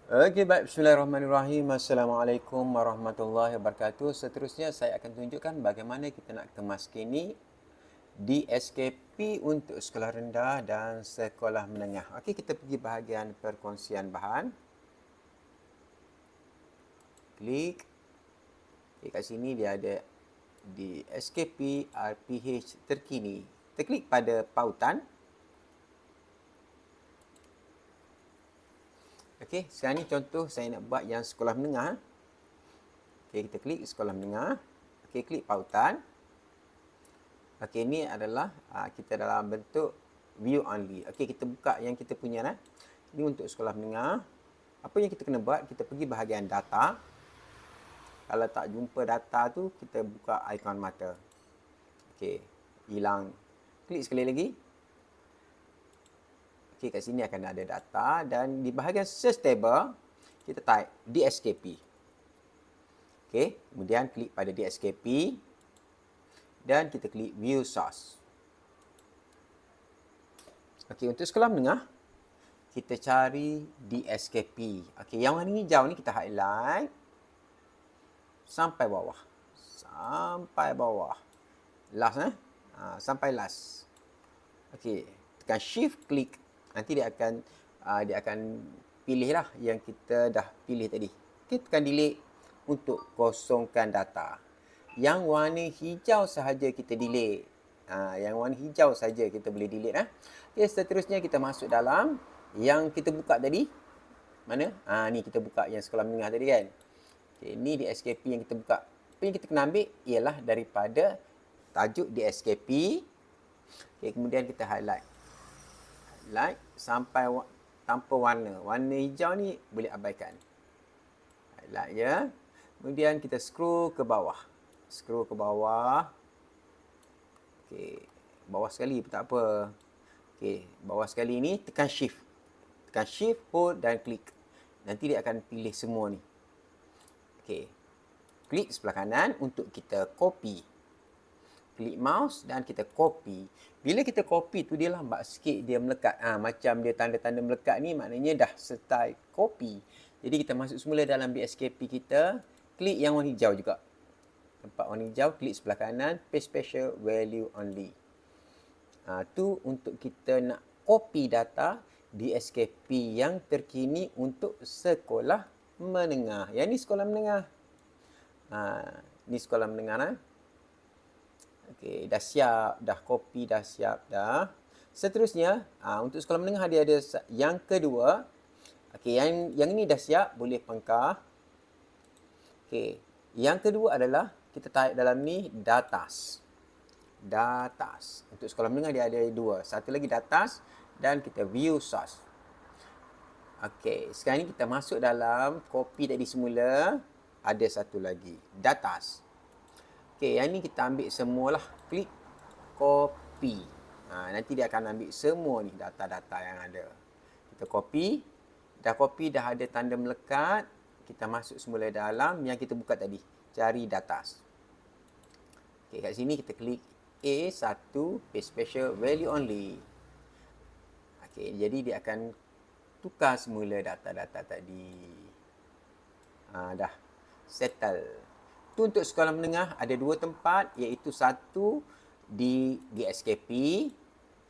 Okey, baik. Bismillahirrahmanirrahim. Assalamualaikum warahmatullahi wabarakatuh. Seterusnya saya akan tunjukkan bagaimana kita nak kemas kini DSKP untuk sekolah rendah dan sekolah menengah. Okey, kita pergi bahagian perkongsian bahan. Klik. Okay, kat sini dia ada DSKP RPH terkini. Kita klik pada pautan. Okey, sekarang ni contoh saya nak buat yang sekolah menengah. Okey, kita klik sekolah menengah. Okey, klik pautan. Okey, ini adalah kita dalam bentuk view only. Okey, kita buka yang kita punya lah. Ini untuk sekolah menengah. Apa yang kita kena buat? Kita pergi bahagian data. Kalau tak jumpa data tu, kita buka ikon mata. Okey, hilang. Klik sekali lagi. Okey, kat sini akan ada data dan di bahagian search table kita type DSKP. Okey, kemudian klik pada DSKP dan kita klik view source. Okey, untuk sekolah menengah kita cari DSKP. Okey, yang warna hijau ni kita highlight sampai bawah. Sampai bawah. Last sampai last. Okey, tekan shift klik. Nanti dia akan pilih lah yang kita dah pilih tadi. Okey, tekan delete untuk kosongkan data. Yang warna hijau sahaja kita delete. Yang warna hijau saja kita boleh delete. Okey, seterusnya kita masuk dalam yang kita buka tadi. Mana? Ni kita buka yang sekolah menengah tadi kan. Okey, ni di SKP yang kita buka. Apa yang kita kena ambil ialah daripada tajuk di SKP. Okey, kemudian kita highlight sampai tanpa warna. Warna hijau ni boleh abaikan. Highlight je. Kemudian kita scroll ke bawah. Scroll ke bawah. Okey, bawah sekali pun tak apa. Okey, bawah sekali ni tekan shift. Tekan shift, hold dan klik. Nanti dia akan pilih semua ni. Okey. Klik sebelah kanan untuk kita copy. Klik mouse dan kita copy. Bila kita copy tu dia lambat sikit dia melekat. Macam dia tanda-tanda melekat ni maknanya dah start copy. Jadi kita masuk semula dalam BSKP kita. Klik yang warna hijau juga. Tempat warna hijau, klik sebelah kanan. Paste special value only. Tu untuk kita nak copy data DSKP yang terkini untuk sekolah menengah. Yang ni sekolah menengah. Ni sekolah menengah lah. Okey, dah siap, dah copy, dah siap, dah. Seterusnya, untuk sekolah menengah dia ada yang kedua. Okey, yang ini dah siap, boleh pangkah. Okey, yang kedua adalah kita type dalam ni datas. Datas. Untuk sekolah menengah dia ada dua. Satu lagi datas dan kita view source. Okey, sekarang ni kita masuk dalam copy tadi semula. Ada satu lagi, datas. Okey, yang ni kita ambil semualah. Klik copy. Nanti dia akan ambil semua ni data-data yang ada. Kita copy. Dah copy, dah ada tanda melekat. Kita masuk semula dalam yang kita buka tadi. Cari datas. Okey, kat sini kita klik A1, paste special value only. Okey, jadi dia akan tukar semula data-data tadi. Dah settle. Tu untuk sekolah menengah ada dua tempat, iaitu satu di SKP,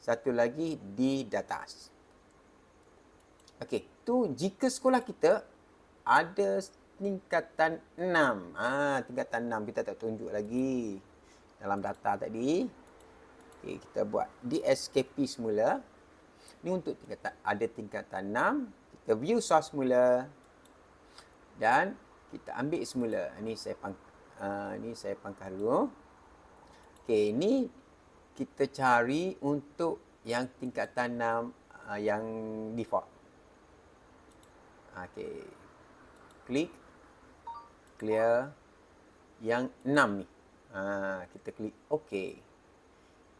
satu lagi di datas. Okey, tu jika sekolah kita ada tingkatan 6. Tingkatan 6 kita tak tunjuk lagi dalam data tadi. Okey, kita buat di SKP semula. Ni untuk ada tingkatan 6. Kita view source semula. Dan kita ambil semula. Ni saya pangkah dulu. Okey, ni kita cari untuk yang tingkatan 6 yang default. Okey. Klik clear yang 6 ni. Kita klik OK.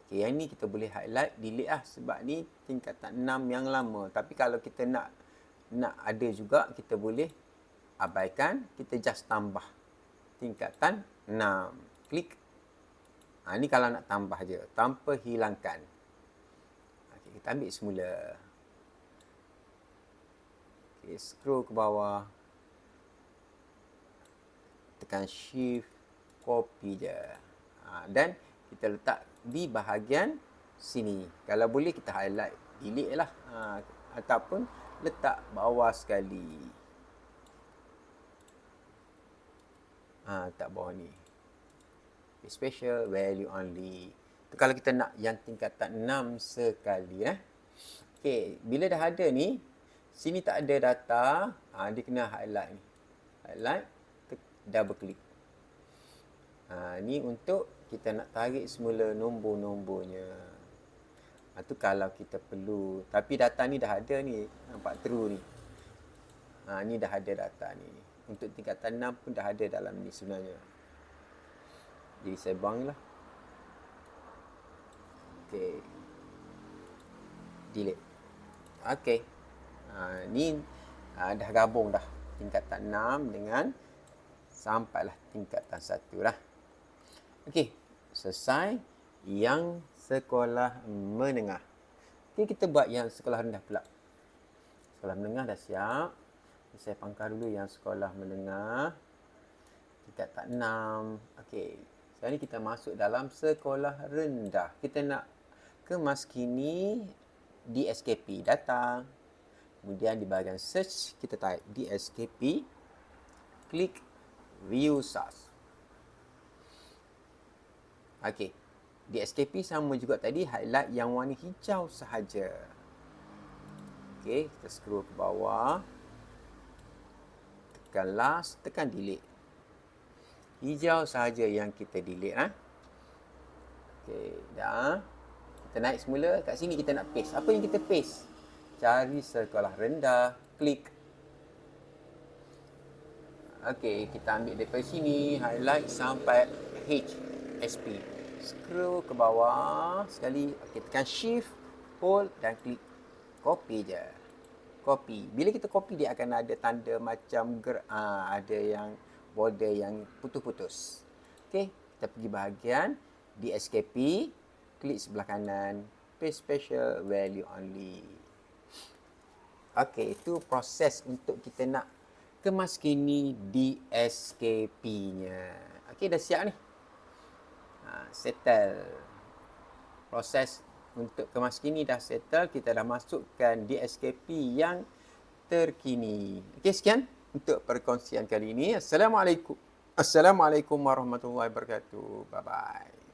Okey, yang ni kita boleh highlight, delete lah sebab ni tingkatan 6 yang lama. Tapi kalau kita nak ada juga, kita boleh abaikan, kita just tambah tingkatan 6. Klik. Ni kalau nak tambah je, tanpa hilangkan. Okey, kita ambil semula. Okay, scroll ke bawah. Tekan shift, copy je. Dan kita letak di bahagian sini. Kalau boleh kita highlight, delete lah. Ataupun letak bawah sekali. Letak bawah ni. Special value only. Itu kalau kita nak yang tingkatan 6 sekali. Okay, bila dah ada ni, sini tak ada data, dia kena highlight ni. Highlight, double click. Ni untuk kita nak tarik semula nombor-nombornya. Itu kalau kita perlu. Tapi data ni dah ada ni. Nampak true ni. Ni dah ada data ni. Untuk tingkatan 6 pun dah ada dalam ni sebenarnya. Jadi saya buang lah. Okay. Delete. Okay. Ni dah gabung dah. Tingkatan 6 dengan sampailah tingkatan 1 lah. Okey, selesai yang sekolah menengah. Okey, kita buat yang sekolah rendah pula. Sekolah menengah dah siap. Saya pangkal dulu yang sekolah menengah. Tingkatan 6. Okey, sekarang ni kita masuk dalam sekolah rendah. Kita nak kemaskini DSKP datang. Kemudian di bahagian search kita type DSKP. Klik view source. Okey. DSKP sama juga tadi, highlight yang warna hijau sahaja. Okey, kita scroll ke bawah. Tekan last, tekan delete. Hijau sahaja yang kita delete. Okey, dah. Kita naik semula. Kat sini kita nak paste. Apa yang kita paste? Cari sekolah rendah, klik. Okey, kita ambil daripada sini, highlight sampai HSP. Scroll ke bawah sekali. Okey, tekan shift, hold dan klik. Copy je. Copy. Bila kita copy, dia akan ada tanda macam ada yang border yang putus-putus. Okey, kita pergi bahagian DSKP, klik sebelah kanan, paste special value only. Okey, itu proses untuk kita nak kemaskini DSKP-nya. Okey, dah siap ni. Settle. Proses untuk kemaskini dah settle. Kita dah masukkan DSKP yang terkini. Okey, sekian untuk perkongsian kali ini. Assalamualaikum warahmatullahi wabarakatuh. Bye-bye.